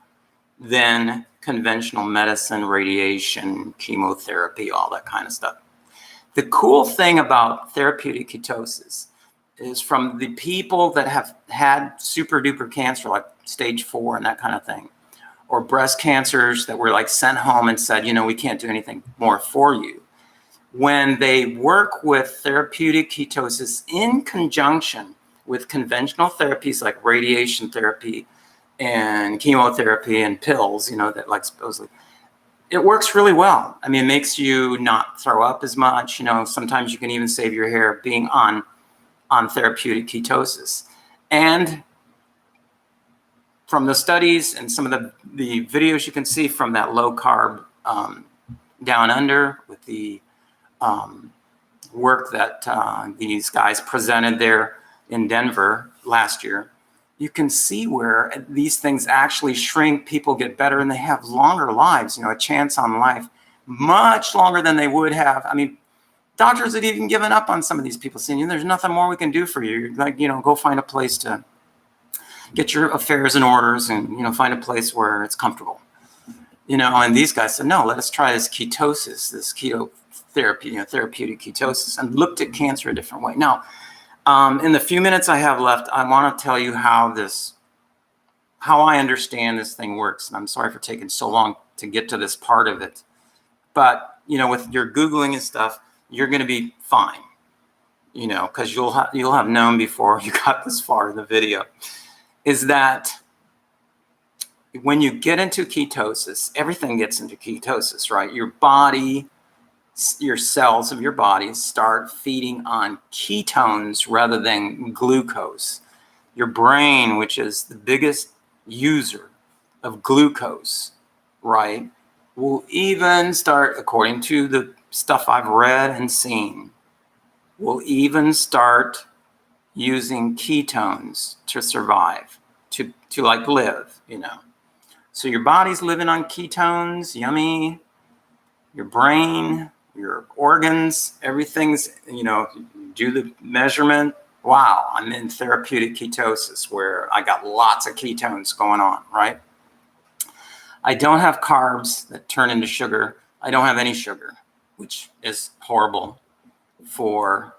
than conventional medicine, radiation, chemotherapy, all that kind of stuff. The cool thing about therapeutic ketosis is, from the people that have had super duper cancer, like stage 4 and that kind of thing, or breast cancers that were like sent home and said, we can't do anything more for you. When they work with therapeutic ketosis in conjunction with conventional therapies like radiation therapy and chemotherapy and pills, that like supposedly, it works really well. I mean, it makes you not throw up as much. Sometimes you can even save your hair being on therapeutic ketosis. And from the studies and some of the videos you can see from that low carb down under, with the work that these guys presented there in Denver last year, you can see where these things actually shrink, people get better, and they have longer lives, a chance on life, much longer than they would have. I mean, doctors had even given up on some of these people, saying, there's nothing more we can do for you. Like, go find a place to get your affairs in orders and, find a place where it's comfortable. And these guys said, no, let us try this ketosis, this keto therapy, therapeutic ketosis, and looked at cancer a different way. Now, in the few minutes I have left, I want to tell you how I understand this thing works. And I'm sorry for taking so long to get to this part of it. But, with your Googling and stuff, you're going to be fine, because you'll have known before you got this far in the video, is that when you get into ketosis, everything gets into ketosis, right? Your body, your cells of your body start feeding on ketones rather than glucose. Your brain, which is the biggest user of glucose, right, will even start, according to the stuff I've read and seen, will even start using ketones to survive, to like live, So your body's living on ketones, yummy. Your brain, your organs, everything's, do the measurement. Wow, I'm in therapeutic ketosis, where I got lots of ketones going on, right? I don't have carbs that turn into sugar. I don't have any sugar, which is horrible for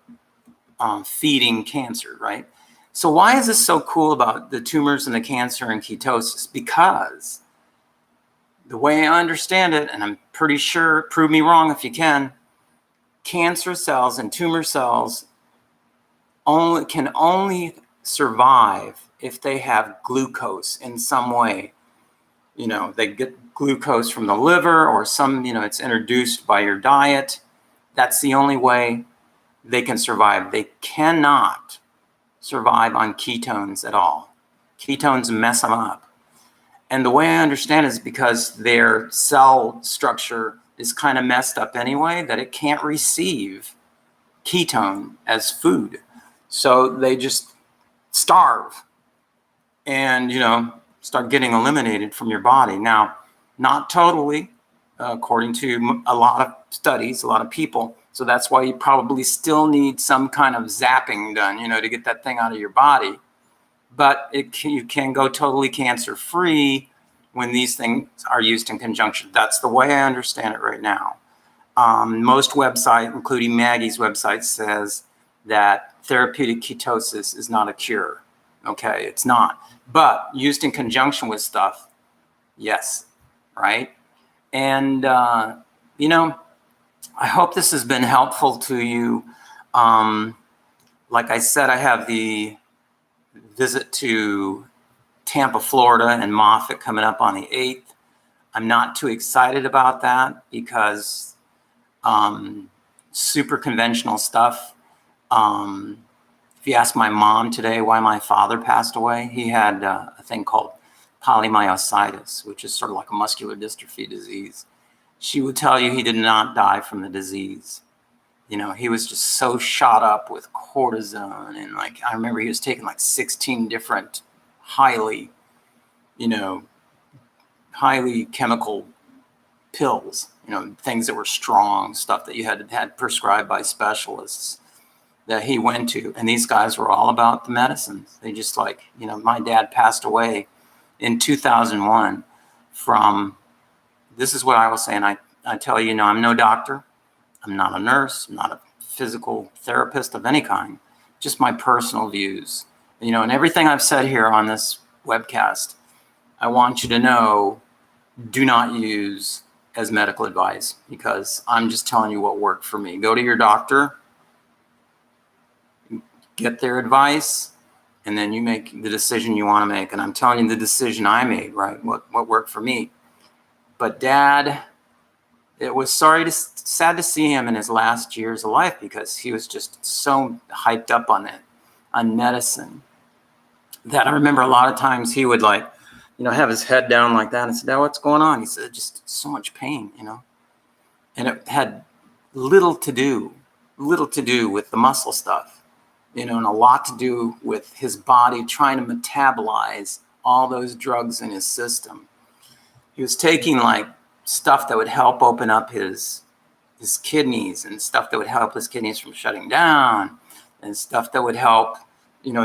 feeding cancer, right? So why is this so cool about the tumors and the cancer and ketosis? Because the way I understand it, and I'm pretty sure, prove me wrong if you can, cancer cells and tumor cells can only survive if they have glucose in some way. They get glucose from the liver, or it's introduced by your diet. That's the only way they can survive. They cannot survive on ketones at all. Ketones mess them up. And the way I understand it is because their cell structure is kind of messed up anyway, that it can't receive ketone as food. So they just starve and, start getting eliminated from your body. Now, not totally, according to a lot of studies, a lot of people. So that's why you probably still need some kind of zapping done, to get that thing out of your body. But you can go totally cancer-free when these things are used in conjunction. That's the way I understand it right now. Most websites, including Maggie's website, says that therapeutic ketosis is not a cure. Okay, it's not. But used in conjunction with stuff, yes, right? And, I hope this has been helpful to you. Like I said, I have the visit to Tampa, Florida, and Moffat coming up on the 8th. I'm not too excited about that because super conventional stuff. If you ask my mom today why my father passed away, he had a thing called polymyositis, which is sort of like a muscular dystrophy disease. She would tell you he did not die from the disease. He was just so shot up with cortisone, and like I remember he was taking like 16 different highly chemical pills, things that were strong, stuff that you had prescribed by specialists that he went to. And these guys were all about the medicines. They just my dad passed away in 2001 from, this is what I will say, and I tell you, I'm no doctor. I'm not a nurse. I'm not a physical therapist of any kind, just my personal views. And everything I've said here on this webcast, I want you to know, do not use as medical advice, because I'm just telling you what worked for me. Go to your doctor, get their advice, and then you make the decision you want to make. And I'm telling you the decision I made, right? What worked for me. But Dad, it was sad to see him in his last years of life, because he was just so hyped up on medicine, that I remember a lot of times he would have his head down like that and say, "Dad, what's going on?" He said, "Just so much pain, And it had little to do with the muscle stuff, and a lot to do with his body trying to metabolize all those drugs in his system. He was taking stuff that would help open up his kidneys, and stuff that would help his kidneys from shutting down, and stuff that would help,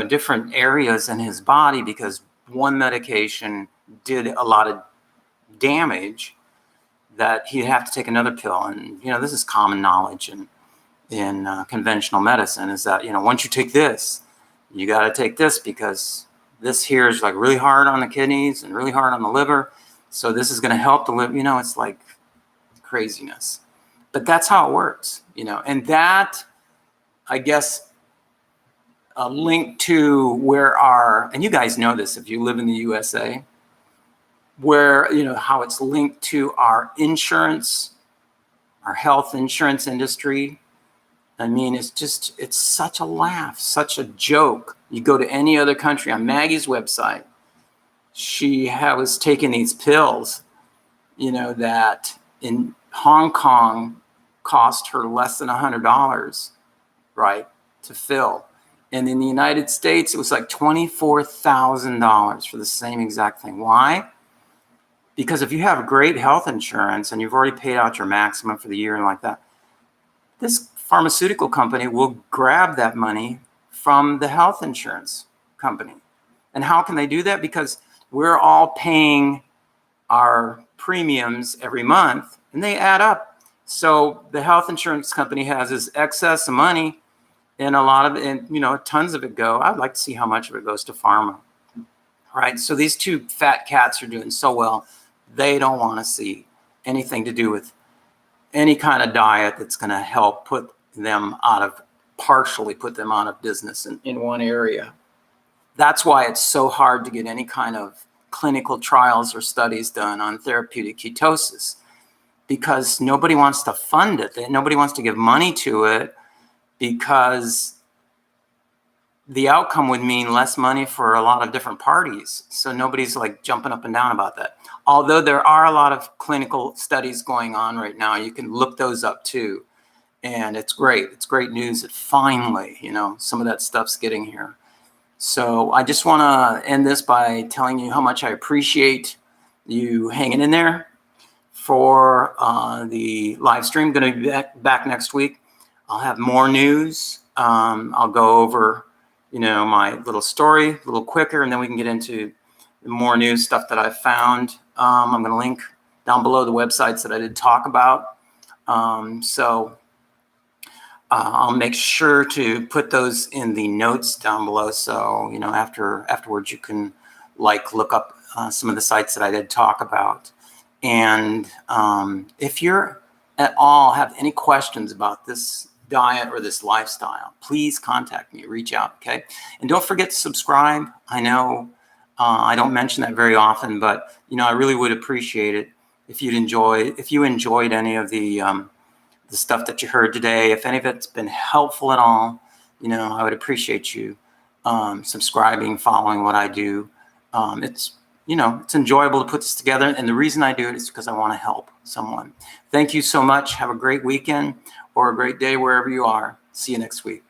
different areas in his body, because one medication did a lot of damage that he'd have to take another pill. And, this is common knowledge in conventional medicine, is that, once you take this, you got to take this, because this here is really hard on the kidneys and really hard on the liver. So this is going to help the liver. It's like craziness. But that's how it works, and that, I guess, a link to where and you guys know this if you live in the USA, where, how it's linked to our insurance, our health insurance industry. I mean, it's such a laugh, such a joke. You go to any other country, on Maggie's website, she was taking these pills, that in Hong Kong cost her less than $100, right, to fill. And in the United States, it was like $24,000 for the same exact thing. Why? Because if you have great health insurance and you've already paid out your maximum for the year and like that, this pharmaceutical company will grab that money from the health insurance company. And how can they do that? Because we're all paying our premiums every month, and they add up. So the health insurance company has this excess of money, and tons of it go. I'd like to see how much of it goes to pharma, right? So these two fat cats are doing so well, they don't want to see anything to do with any kind of diet that's going to help partially put them out of business in one area. That's why it's so hard to get any kind of clinical trials or studies done on therapeutic ketosis, because nobody wants to fund it. Nobody wants to give money to it, because the outcome would mean less money for a lot of different parties. So nobody's jumping up and down about that. Although there are a lot of clinical studies going on right now. You can look those up too. And it's great. It's great news that finally, some of that stuff's getting here. So I just want to end this by telling you how much I appreciate you hanging in there for the live stream. Going to be back next week. I'll have more news. I'll go over, my little story a little quicker, and then we can get into more news stuff that I've found. I'm going to link down below the websites that I did talk about. I'll make sure to put those in the notes down below. So, afterwards you can look up some of the sites that I did talk about. And if you're at all have any questions about this diet or this lifestyle, please contact me, reach out. Okay. And don't forget to subscribe. I know I don't mention that very often, but I really would appreciate it if you enjoyed any of the stuff that you heard today. If any of it's been helpful at all, I would appreciate you subscribing, following what I do. It's enjoyable to put this together. And the reason I do it is because I want to help someone. Thank you so much. Have a great weekend or a great day wherever you are. See you next week.